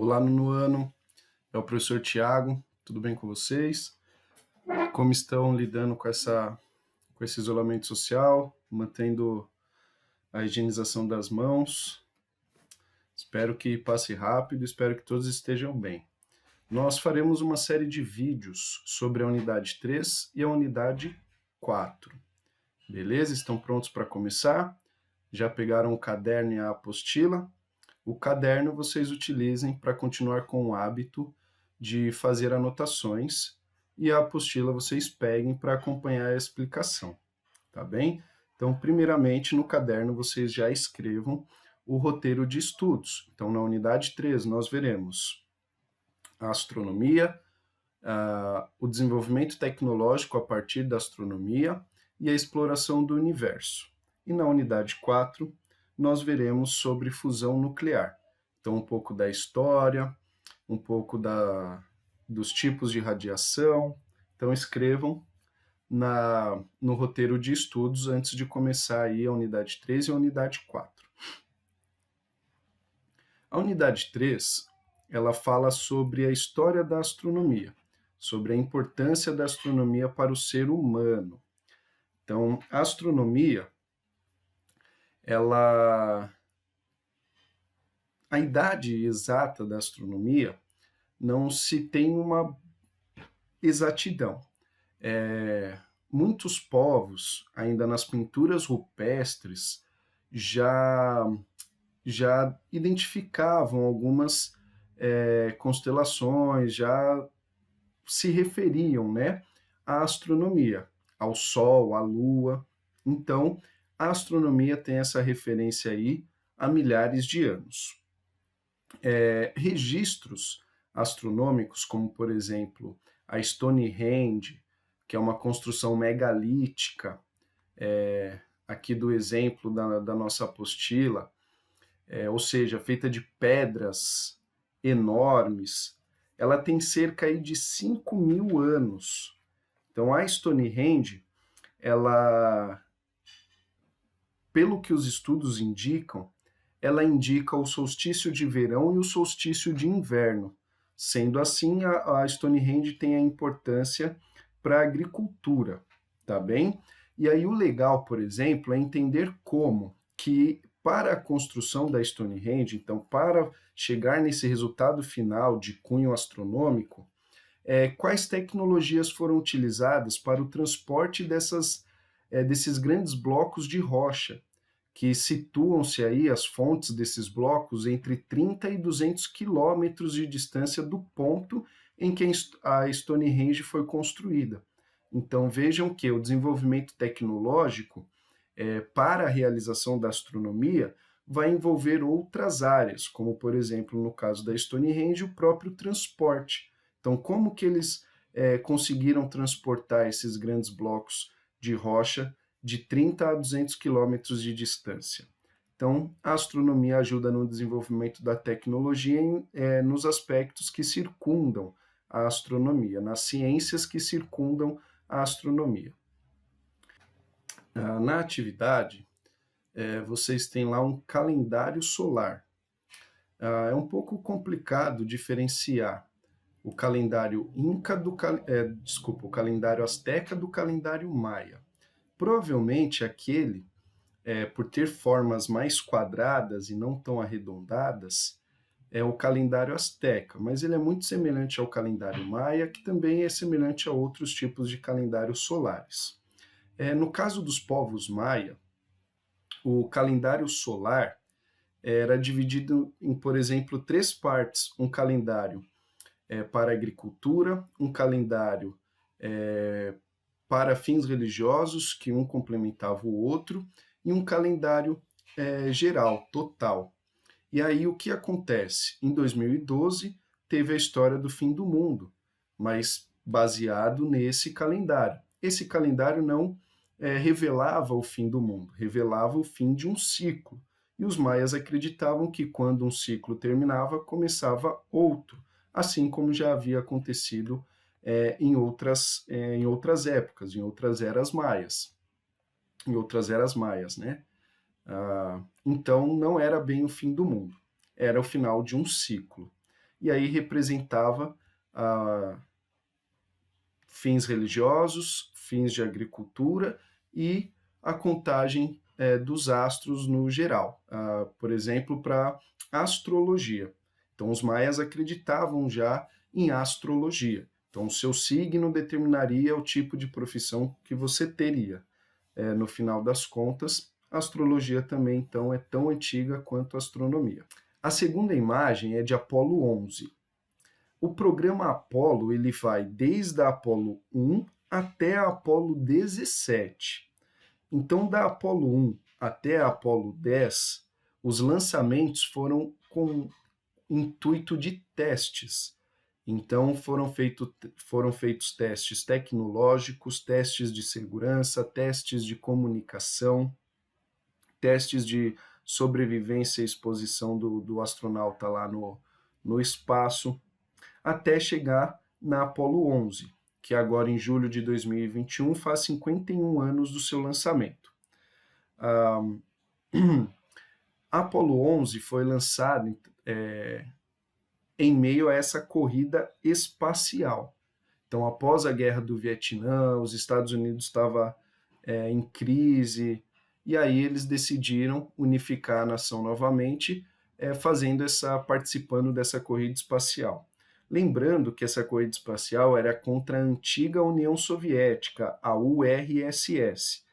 Olá, nono ano, é o professor Tiago, tudo bem com vocês? Como estão lidando com esse isolamento social, mantendo a higienização das mãos? Espero que passe rápido, espero que todos estejam bem. Nós faremos uma série de vídeos sobre a unidade 3 e a unidade 4. Beleza? Estão prontos para começar? Já pegaram o caderno e a apostila? O caderno vocês utilizem para continuar com o hábito de fazer anotações e a apostila vocês peguem para acompanhar a explicação, tá bem? Então, primeiramente, no caderno vocês já escrevam o roteiro de estudos. Então, na unidade 3, nós veremos a astronomia, o desenvolvimento tecnológico a partir da astronomia e a exploração do universo. E na unidade 4, nós veremos sobre fusão nuclear. Então, um pouco da história, um pouco dos tipos de radiação. Então, escrevam no roteiro de estudos antes de começar aí a unidade 3 e a unidade 4. A unidade 3, ela fala sobre a história da astronomia, sobre a importância da astronomia para o ser humano. Então, a astronomia, a idade exata da astronomia não se tem uma exatidão. Muitos povos, ainda nas pinturas rupestres, já identificavam algumas constelações, já se referiam, né, à astronomia, ao Sol, à Lua. Então, a astronomia tem essa referência aí há milhares de anos. Registros astronômicos, como por exemplo a Stonehenge, que é uma construção megalítica, aqui do exemplo da nossa apostila, ou seja, feita de pedras enormes, ela tem cerca aí de 5.000 anos. Então, a Stonehenge, ela, pelo que os estudos indicam, ela indica o solstício de verão e o solstício de inverno. Sendo assim, a Stonehenge tem a importância para a agricultura, tá bem? E aí o legal, por exemplo, é entender como que para a construção da Stonehenge, então para chegar nesse resultado final de cunho astronômico, quais tecnologias foram utilizadas para o transporte desses grandes blocos de rocha, que situam-se aí as fontes desses blocos entre 30 e 200 quilômetros de distância do ponto em que a Stonehenge foi construída. Então vejam que o desenvolvimento tecnológico para a realização da astronomia vai envolver outras áreas, como por exemplo no caso da Stonehenge, o próprio transporte. Então como que eles conseguiram transportar esses grandes blocos de rocha de 30 a 200 quilômetros de distância? Então, a astronomia ajuda no desenvolvimento da tecnologia nos aspectos que circundam a astronomia, nas ciências que circundam a astronomia. Na atividade, vocês têm lá um calendário solar. É um pouco complicado diferenciar o calendário o calendário asteca do calendário maia. Provavelmente aquele, por ter formas mais quadradas e não tão arredondadas, é o calendário asteca, mas ele é muito semelhante ao calendário maia, que também é semelhante a outros tipos de calendários solares. No caso dos povos maia, o calendário solar era dividido em, por exemplo, 3 partes: um calendário para agricultura, um calendário para fins religiosos, que um complementava o outro, e um calendário geral, total. E aí o que acontece? Em 2012 teve a história do fim do mundo, mas baseado nesse calendário. Esse calendário não revelava o fim do mundo, revelava o fim de um ciclo. E os maias acreditavam que quando um ciclo terminava, começava outro, assim como já havia acontecido em outras épocas, em outras eras maias. Né? Então, não era bem o fim do mundo, era o final de um ciclo. e aí representava fins religiosos, fins de agricultura e a contagem dos astros no geral, por exemplo, para astrologia. Então, os maias acreditavam já em astrologia. Então, o seu signo determinaria o tipo de profissão que você teria. No final das contas, a astrologia também, então, é tão antiga quanto a astronomia. A segunda imagem é de Apolo 11. O programa Apolo ele vai desde a Apolo 1 até a Apolo 17. Então, da Apolo 1 até a Apolo 10, os lançamentos foram com intuito de testes. Então, foram feitos testes tecnológicos, testes de segurança, testes de comunicação, testes de sobrevivência e exposição do astronauta lá no espaço, até chegar na Apolo 11, que agora em julho de 2021 faz 51 anos do seu lançamento. A Apolo 11 foi lançado em meio a essa corrida espacial. Então, após a Guerra do Vietnã, os Estados Unidos estavam em crise, e aí eles decidiram unificar a nação novamente, participando dessa corrida espacial. Lembrando que essa corrida espacial era contra a antiga União Soviética, a URSS,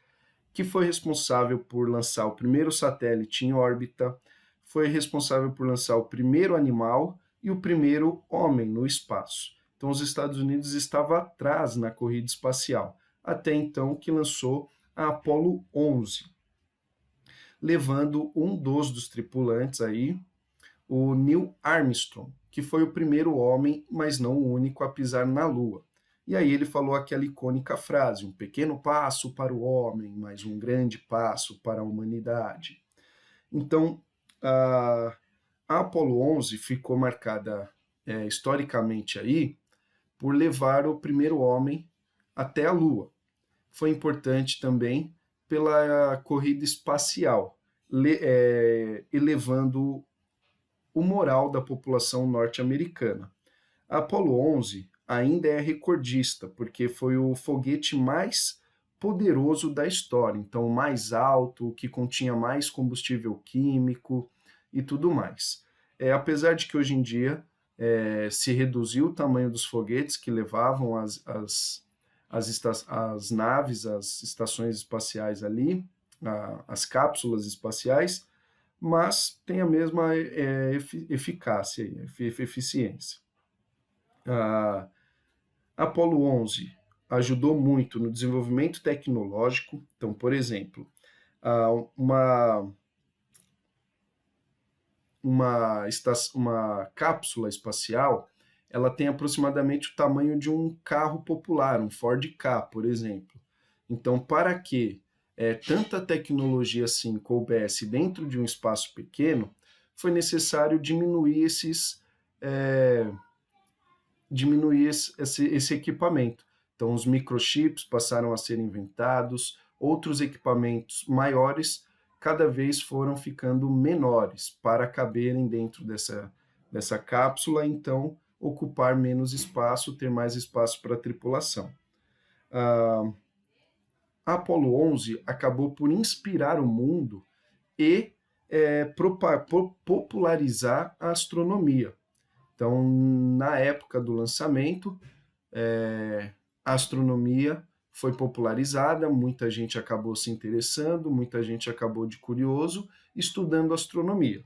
que foi responsável por lançar o primeiro satélite em órbita, foi responsável por lançar o primeiro animal e o primeiro homem no espaço. Então, os Estados Unidos estavam atrás na corrida espacial, até então que lançou a Apolo 11, levando um dos tripulantes aí, o Neil Armstrong, que foi o primeiro homem, mas não o único, a pisar na Lua. E aí ele falou aquela icônica frase: um pequeno passo para o homem, mas um grande passo para a humanidade. Então, a Apolo 11 ficou marcada historicamente aí por levar o primeiro homem até a Lua. Foi importante também pela corrida espacial, elevando o moral da população norte-americana. A Apolo 11 ainda é recordista, porque foi o foguete mais poderoso da história, então o mais alto, que continha mais combustível químico e tudo mais. Apesar de que hoje em dia se reduziu o tamanho dos foguetes que levavam as naves, as estações espaciais ali, as cápsulas espaciais, mas tem a mesma eficácia e eficiência. A Apolo 11 ajudou muito no desenvolvimento tecnológico. Então, por exemplo, uma cápsula espacial, ela tem aproximadamente o tamanho de um carro popular, um Ford Ka, por exemplo. Então, para que tanta tecnologia assim coubesse dentro de um espaço pequeno, foi necessário diminuir esse equipamento. Então, os microchips passaram a ser inventados, outros equipamentos maiores cada vez foram ficando menores para caberem dentro dessa cápsula, então ocupar menos espaço, ter mais espaço para a tripulação. A Apolo 11 acabou por inspirar o mundo e popularizar a astronomia. Então, na época do lançamento, a astronomia foi popularizada, muita gente acabou se interessando, muita gente acabou de curioso, estudando astronomia.